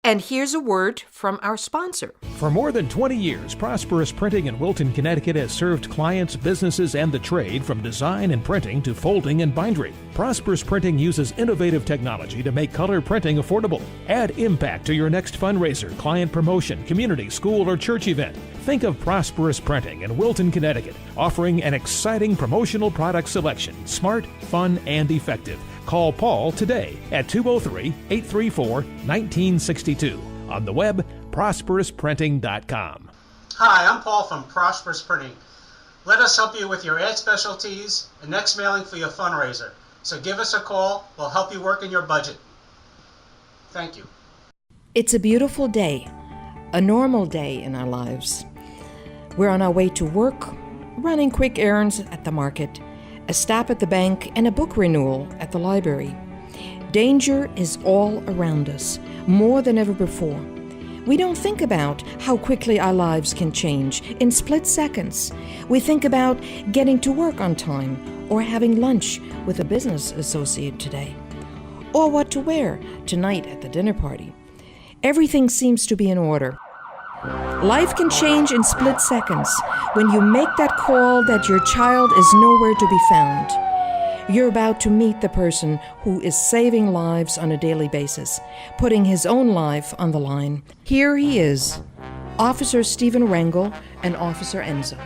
And here's a word from our sponsor. For more than 20 years, Prosperous Printing in Wilton, Connecticut has served clients, businesses, and the trade from design and printing to folding and bindery. Prosperous Printing uses innovative technology to make color printing affordable. Add impact to your next fundraiser, client promotion, community, school, or church event. Think of Prosperous Printing in Wilton, Connecticut, offering an exciting promotional product selection, smart, fun, and effective. Call Paul today at 203-834-1962. On the web, prosperasprinting.com. Hi, I'm Paul from Prosperous Printing. Let us help you with your ad specialties and next mailing for your fundraiser. So give us a call. We'll help you work in your budget. Thank you. It's a beautiful day, a normal day in our lives. We're on our way to work, running quick errands at the market, a stop at the bank, and a book renewal at the library. Danger is all around us, more than ever before. We don't think about how quickly our lives can change in split seconds. We think about getting to work on time, or having lunch with a business associate today, or what to wear tonight at the dinner party. Everything seems to be in order. Life can change in split seconds when you make that call that your child is nowhere to be found. You're about to meet the person who is saving lives on a daily basis, putting his own life on the line. Here he is, Officer Stephen Rangel and Officer Enzo.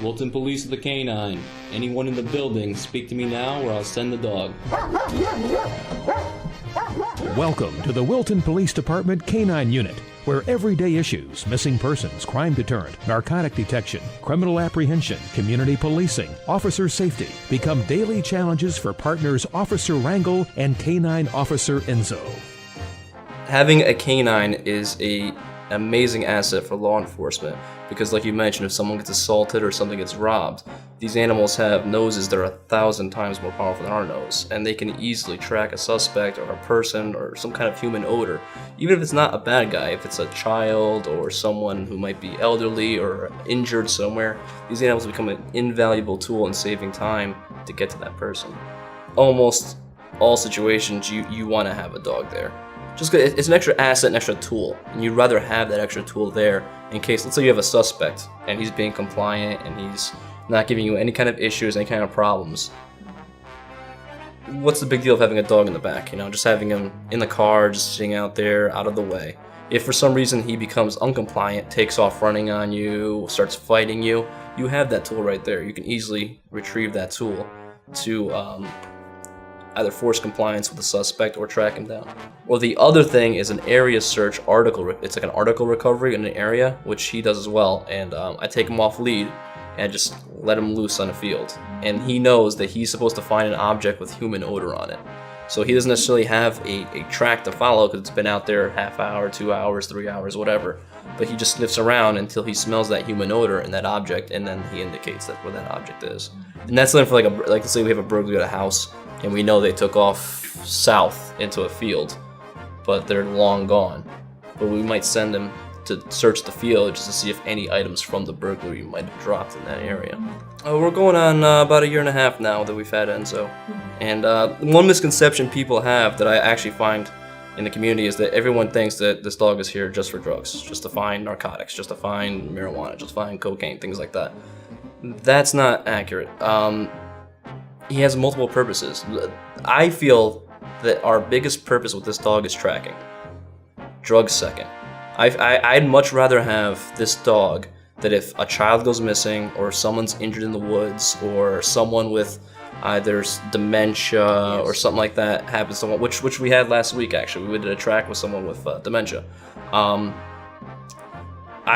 Wilton Police of the Canine. Anyone in the building, speak to me now or I'll send the dog. Welcome to the Wilton Police Department Canine Unit, where everyday issues, missing persons, crime deterrent, narcotic detection, criminal apprehension, community policing, officer safety become daily challenges for partners Officer Rangel and Canine Officer Enzo. Having a canine is an amazing asset for law enforcement because, like you mentioned, if someone gets assaulted or something gets robbed, these animals have noses that are 1,000 times more powerful than our nose, and they can easily track a suspect or a person or some kind of human odor. Even if it's not a bad guy, if it's a child or someone who might be elderly or injured somewhere, these animals become an invaluable tool in saving time to get to that person. Almost all situations, you want to have a dog there. Just 'cause it's an extra asset, an extra tool, and you'd rather have that extra tool there in case, let's say you have a suspect and he's being compliant and he's not giving you any kind of issues, any kind of problems. What's the big deal of having a dog in the back? Just having him in the car, just sitting out there, out of the way. If for some reason he becomes uncompliant, takes off running on you, starts fighting you, you have that tool right there. You can easily retrieve that tool to either force compliance with the suspect or track him down. Or the other thing is an area search article. It's like an article recovery in an area, which he does as well. And I take him off lead and just let him loose on a field. And he knows that he's supposed to find an object with human odor on it. So he doesn't necessarily have a track to follow because it's been out there half hour, 2 hours, 3 hours, whatever. But he just sniffs around until he smells that human odor in that object, and then he indicates that where that object is. And that's then for like let's say we have a burglary at a house, and we know they took off south into a field, but they're long gone. But we might send them to search the field just to see if any items from the burglary might have dropped in that area. We're going on about 1.5 years now that we've had Enzo. And one misconception people have that I actually find in the community is that everyone thinks that this dog is here just for drugs, just to find narcotics, just to find marijuana, just to find cocaine, things like that. That's not accurate. He has multiple purposes. I feel that our biggest purpose with this dog is tracking. Drugs second. I'd much rather have this dog that if a child goes missing or someone's injured in the woods or someone with either dementia or something like that happens to someone, which we had last week actually. We did a track with someone with dementia. I'd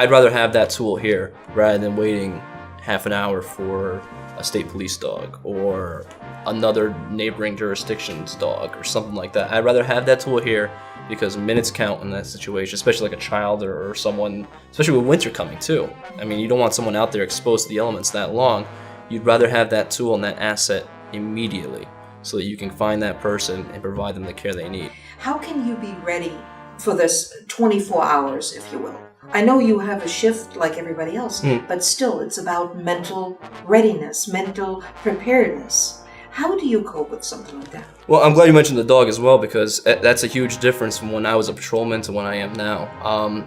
rather have that tool here rather than waiting half an hour for a state police dog or another neighboring jurisdiction's dog or something like that. I'd rather have that tool here because minutes count in that situation, especially like a child or someone, especially with winter coming too. I mean, you don't want someone out there exposed to the elements that long. You'd rather have that tool and that asset immediately so that you can find that person and provide them the care they need. How can you be ready for this 24 hours, if you will? I know you have a shift like everybody else, but still it's about mental readiness, mental preparedness. How do you cope with something like that? Well, I'm glad you mentioned the dog as well, because that's a huge difference from when I was a patrolman to when I am now.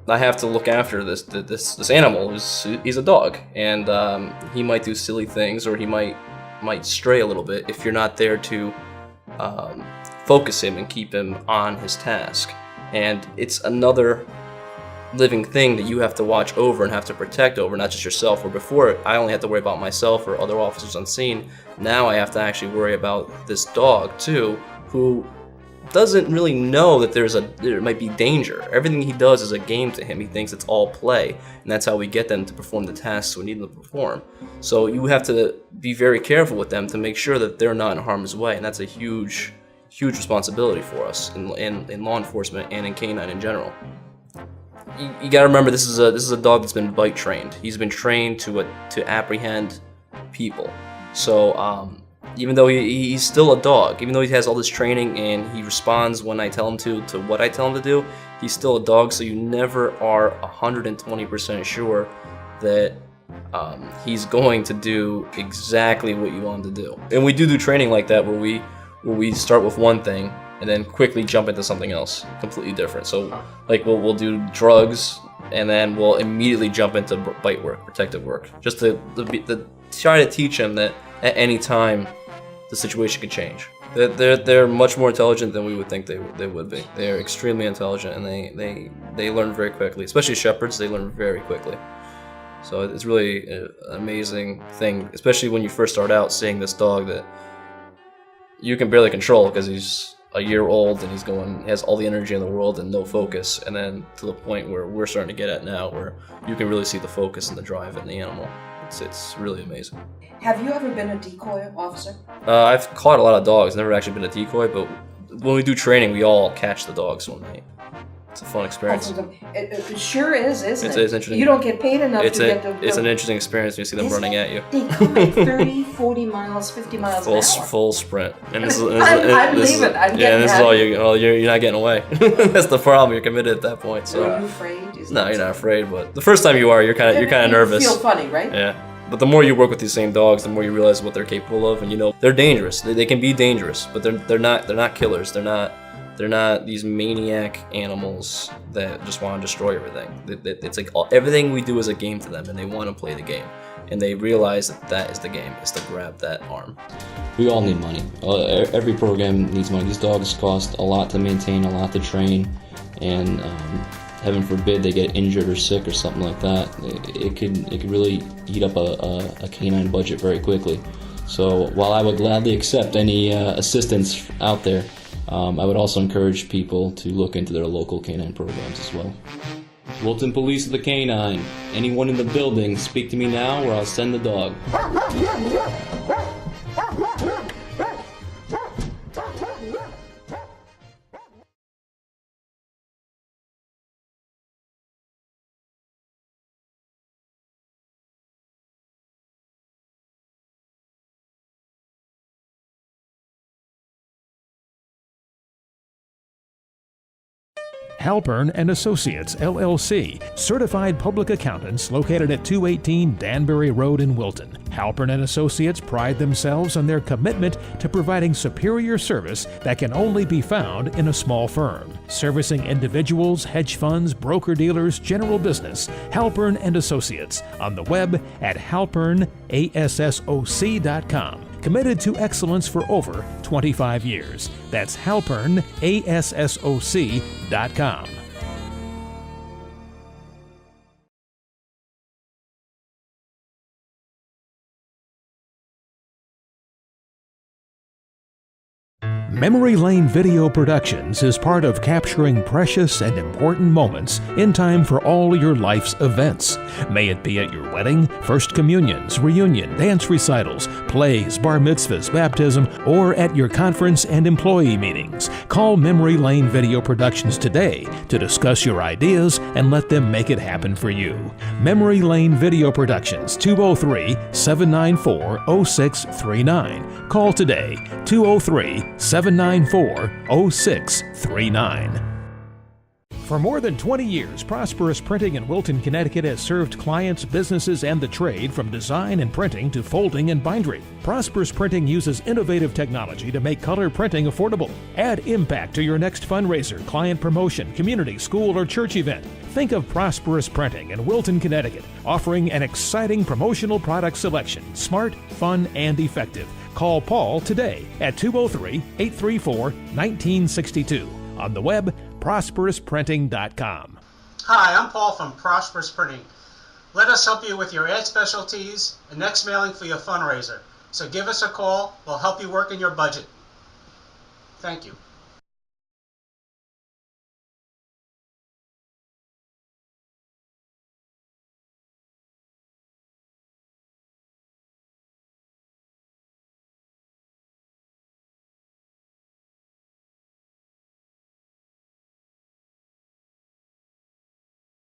I have to look after this animal. He's a dog, and he might do silly things, or he might stray a little bit if you're not there to focus him and keep him on his task. And it's another living thing that you have to watch over and have to protect over, not just yourself. Where before I only had to worry about myself or other officers on scene, now I have to actually worry about this dog too, who doesn't really know that there might be danger. Everything he does is a game to him. He thinks it's all play, and that's how we get them to perform the tasks we need them to perform. So you have to be very careful with them to make sure that they're not in harm's way, and that's a huge responsibility for us in law enforcement and in canine in general. You gotta remember, this is a dog that's been bite trained. He's been trained to apprehend people. So even though he's still a dog, even though he has all this training and he responds when I tell him to what I tell him to do, he's still a dog. So you never are 120% sure that he's going to do exactly what you want him to do. And we do training like that where we start with one thing and then quickly jump into something else completely different. So like we'll do drugs, and then we'll immediately jump into bite work, protective work, just to try to teach him that at any time the situation could change. They're much more intelligent than we would think they would be. They're extremely intelligent, and they learn very quickly. Especially shepherds, they learn very quickly. So it's really an amazing thing, especially when you first start out seeing this dog that you can barely control because he's a year old and he has all the energy in the world and no focus, and then to the point where we're starting to get at now, where you can really see the focus and the drive in the animal. It's really amazing. Have you ever been a decoy officer? I've caught a lot of dogs, never actually been a decoy, but when we do training, we all catch the dogs one night. It's a fun experience. It sure is, isn't it? It's interesting. You don't get paid enough to get to... It's an interesting experience when you see them running at you. They come at 30, 40 miles, 50 miles an hour. Full sprint. And this is all you're not getting away. That's the problem. You're committed at that point. So. Are you afraid? No, you're not afraid, but the first time you are, you're kind of nervous. You feel funny, right? Yeah. But the more you work with these same dogs, the more you realize what they're capable of, and they're dangerous. They can be dangerous, but they're not killers. They're not these maniac animals that just want to destroy everything. It's like everything we do is a game to them, and they want to play the game. And they realize that is the game, is to grab that arm. We all need money. Every program needs money. These dogs cost a lot to maintain, a lot to train, and heaven forbid they get injured or sick or something like that. It could really eat up a canine budget very quickly. So while I would gladly accept any assistance out there, I would also encourage people to look into their local canine programs as well. Wilton Police of the Canine. Anyone in the building, speak to me now or I'll send the dog. Halpern and Associates, LLC, certified public accountants located at 218 Danbury Road in Wilton. Halpern and Associates pride themselves on their commitment to providing superior service that can only be found in a small firm. Servicing individuals, hedge funds, broker-dealers, general business, Halpern and Associates, on the web at halpernasssoc.com. Committed to excellence for over 25 years. That's halpernasssoc.com. Memory Lane Video Productions is part of capturing precious and important moments in time for all your life's events. May it be at your wedding, first communions, reunion, dance recitals, plays, bar mitzvahs, baptism, or at your conference and employee meetings. Call Memory Lane Video Productions today to discuss your ideas and let them make it happen for you. Memory Lane Video Productions, 203-794-0639. Call today, 203-794-0639. For more than 20 years, Prosperous Printing in Wilton, Connecticut has served clients, businesses, and the trade from design and printing to folding and bindery. Prosperous Printing uses innovative technology to make color printing affordable. Add impact to your next fundraiser, client promotion, community, school, or church event. Think of Prosperous Printing in Wilton, Connecticut, offering an exciting promotional product selection, smart, fun, and effective. Call Paul today at 203-834-1962. On the web, ProsperousPrinting.com. Hi, I'm Paul from Prosperous Printing. Let us help you with your ad specialties and next mailing for your fundraiser. So give us a call. We'll help you work in your budget. Thank you.